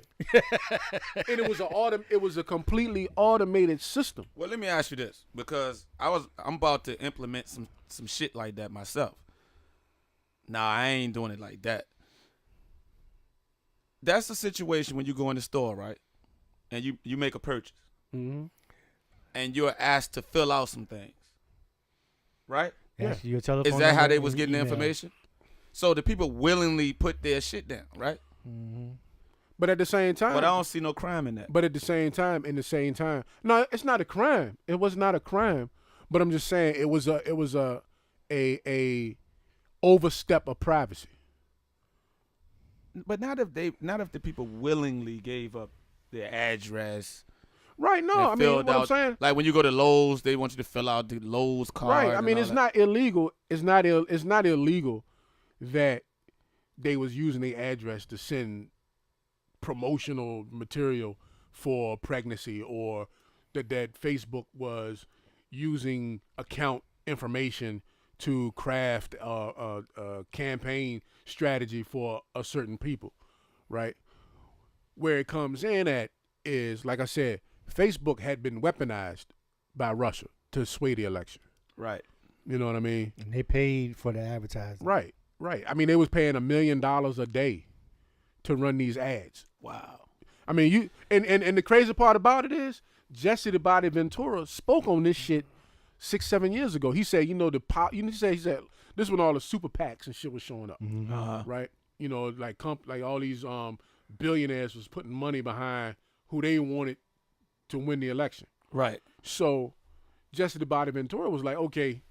And it was a completely automated system. Well, let me ask you this because I'm about to implement some shit like that myself. Nah, I ain't doing it like that. That's the situation when you go in the store, right? And you make a purchase. Mm-hmm. And you're asked to fill out some things. Right? Ask your telephone Is that how number they and was getting the email. information? So the people willingly put their shit down, right? But at the same time, But I don't see no crime in that. But at the same time, no, it's not a crime. It was not a crime. But I'm just saying it was a overstep of privacy. But not if the people willingly gave up their address. Right? No, and I mean filled what I'm out- saying. Like when you go to Lowe's, they want you to fill out the Lowe's card. Right. I and mean all it's that. not illegal. It's not illegal that they was using their address to send promotional material for pregnancy, or that Facebook was using account information to craft a campaign strategy for a certain people, right? Where it comes in at is, like I said, Facebook had been weaponized by Russia to sway the election. Right. You know what I mean? And they paid for the advertising. Right. I mean, they was paying $1 million a day to run these ads. Wow. I mean, you and the crazy part about it is Jesse the Body Ventura spoke on this shit 6-7 years ago. He said, he said this is when all the super PACs and shit was showing up, right? You know, like all these billionaires was putting money behind who they wanted to win the election. Right. So Jesse the Body Ventura was like, okay,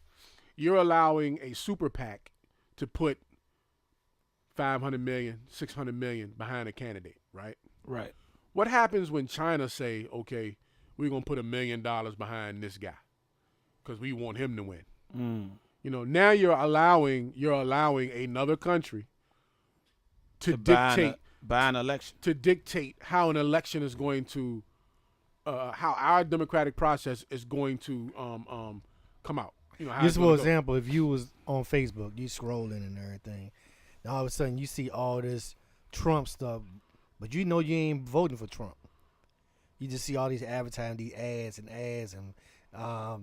you're allowing a super PAC to put $500 million, $600 million behind a candidate, right? Right. What happens when China say, okay, we're gonna put $1 million behind this guy because we want him to win? You know, now you're allowing another country to buy an election, to dictate how an election is going to, how our democratic process is going to come out. You know, how Just it's gonna for go. example, if you was on Facebook, you scrolling and everything, and all of a sudden you see all this Trump stuff, but you know you ain't voting for Trump. You just see all these advertising, these ads and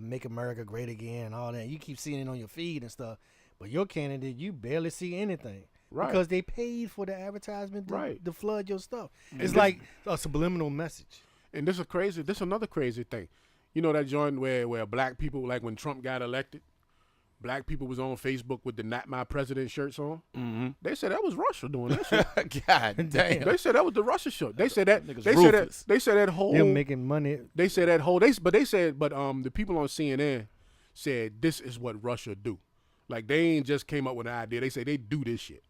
make America great again and all that. You keep seeing it on your feed and stuff, but your candidate, you barely see anything. Right. Because they paid for the advertisement to flood your stuff. And It's this- like a subliminal message. And this is another crazy thing. You know that joint where black people, like when Trump got elected, black people was on Facebook with the "Not My President" shirts on. Mm-hmm. They said that was Russia doing that shit. God damn. They said that was the Russia shirt. They said that. Niggas They said that. ruthless. They said that whole. Them making money. They said that whole. The people on CNN said this is what Russia do. Like they ain't just came up with an idea. They say they do this shit.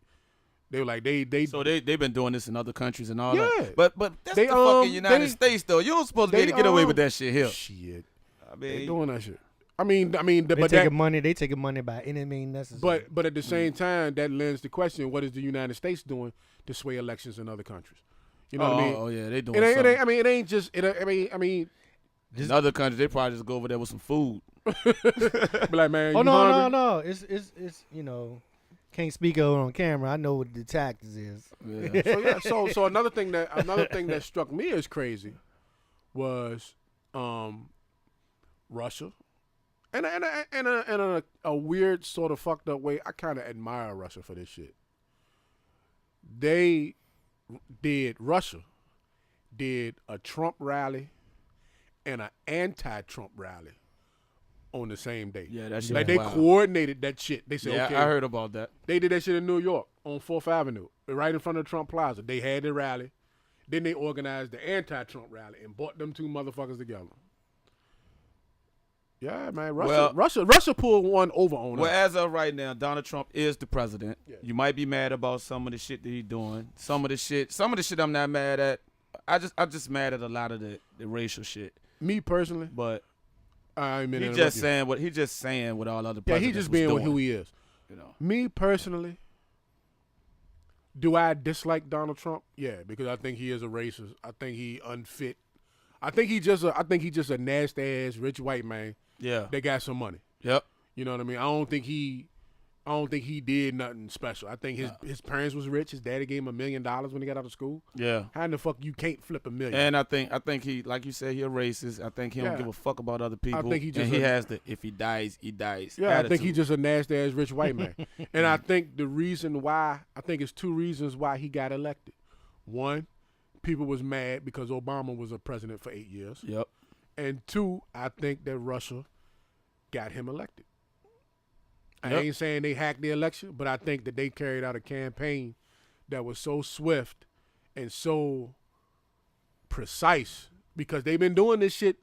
They were like they. So they've been doing this in other countries and all Yeah. that. But that's They, the fucking United they- States though. You don't supposed to be able to get away with that shit here. Shit. I They mean, doing that shit. I mean, They but taking that, money. They taking money by any means necessary. but at the same time, that lends the question: what is the United States doing to sway elections in other countries? You know what I mean? Oh yeah, they doing It ain't, something. I mean, it ain't just. I mean, In other countries, they probably just go over there with some food. be like, man, Oh you no, hungry? no. It's you know, can't speak of it on camera. I know what the tactics is. Yeah. So another thing that struck me as crazy was Russia, and in a weird sort of fucked up way, I kind of admire Russia for this shit. Russia did a Trump rally and an anti-Trump rally on the same day. Yeah, that shit Like was they wild. coordinated that shit. They said, Yeah, okay, I heard about that. they did that shit in New York on 4th Avenue, right in front of Trump Plaza. They had the rally. Then they organized the anti-Trump rally and brought them two motherfuckers together. Yeah, man. Russia pulled one over on Well, us. as of right now, Donald Trump is the president. Yeah. You might be mad about some of the shit that he's doing. Some of the shit I'm not mad at. I'm just mad at a lot of the racial shit. Me personally, But I ain't mean to he's interrupt just you. saying what all other Yeah, presidents he just was being with doing, who he is. you know. Me personally, do I dislike Donald Trump? Yeah, because I think he is a racist. I think he unfit. I think he just a nasty ass rich white man Yeah. that got some money. Yep. You know what I mean? I don't think he did nothing special. I think his parents was rich. His daddy gave him $1 million when he got out of school. Yeah. How in the fuck you can't flip $1 million? And I think he, like you said, he a racist. I think he don't Yeah. give a fuck about other people. think he just and he a- has the if he dies, he dies. Yeah, I think attitude. he's just a nasty ass rich white man. And I think the reason why, I think it's two reasons why he got elected. One, people was mad because Obama was a president for 8 years. Yep. And two, I think that Russia got him elected. I Yep. ain't saying they hacked the election, but I think that they carried out a campaign that was so swift and so precise because they've been doing this shit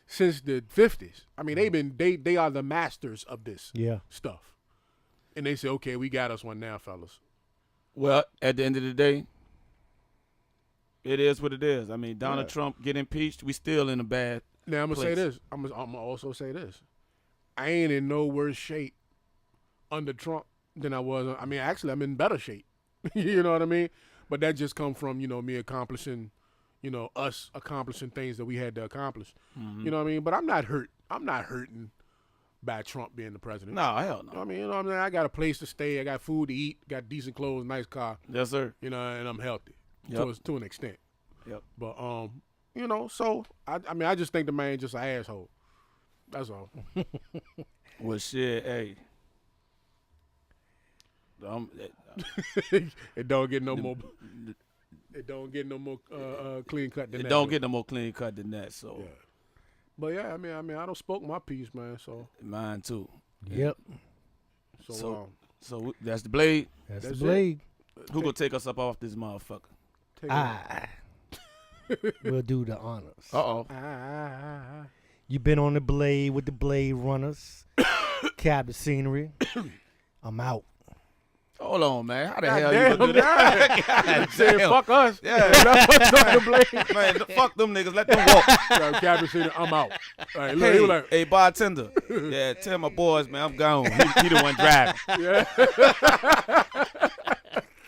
since the 50s. I mean, they are the masters of this Yeah. stuff. And they say, okay, we got us one now, fellas. Well, at the end of the day, it is what it is. I mean, Donald Yeah. Trump get impeached, we still in a bad. Now, I'm going to say Please. this. I'm gonna also say this. I ain't in no worse shape under Trump than I was. I mean, actually, I'm in better shape You know what I mean? But that just come from, me accomplishing, us accomplishing things that we had to accomplish. Mm-hmm. You know what I mean? But I'm not hurt. I'm not hurting by Trump being the president. No, hell no. I mean, I got a place to stay. I got food to eat. Got decent clothes, nice car. Yes, sir. And I'm healthy Yep. to an extent. Yep. But so I just think the man just an asshole. That's all. Well, shit, hey. It don't get no more. It don't get no more clean cut than that. It don't get no more clean cut than that. So, Yeah. But yeah, I mean, I don't spoke my piece, man. So mine too. Yep. So that's the blade. That's That's the blade. Who gonna take us up off this motherfucker? take I will do the honors. Uh-oh. You been on the blade with the Blade Runners. Cap the scenery. I'm out. Hold on, man. How the God hell damn, you gonna do that? God Said damn. fuck us. Yeah. The blade. Man, fuck them niggas. Let them walk. Captain said, I'm out. All right, look, Hey, he was like, hey, bartender. Yeah, tell my boys, man, I'm gone. He the one driving.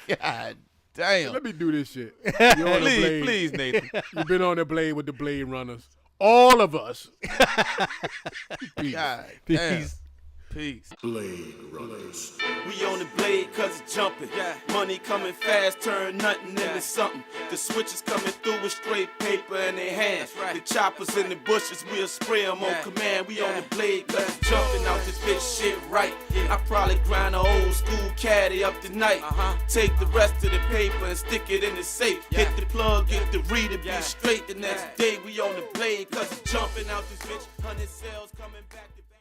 God damn. let me do this shit. You on the blade. Please, Nathan. You've been on the blade with the Blade Runners. All of us. Peace. God Peace. damn. Peace. Blade Runners. We on the blade cause it's jumping. Money coming fast, turn nothing into something. The switches coming through with straight paper in their hands. The choppers in the bushes, we'll spray them on command. We on the blade cause it's jumping out this bitch shit right. I probably grind an old school caddy up tonight. Take the rest of the paper and stick it in the safe. Hit the plug, get the reader, be straight the next day. We on the blade cause it's jumping out this bitch. 100 cells coming back to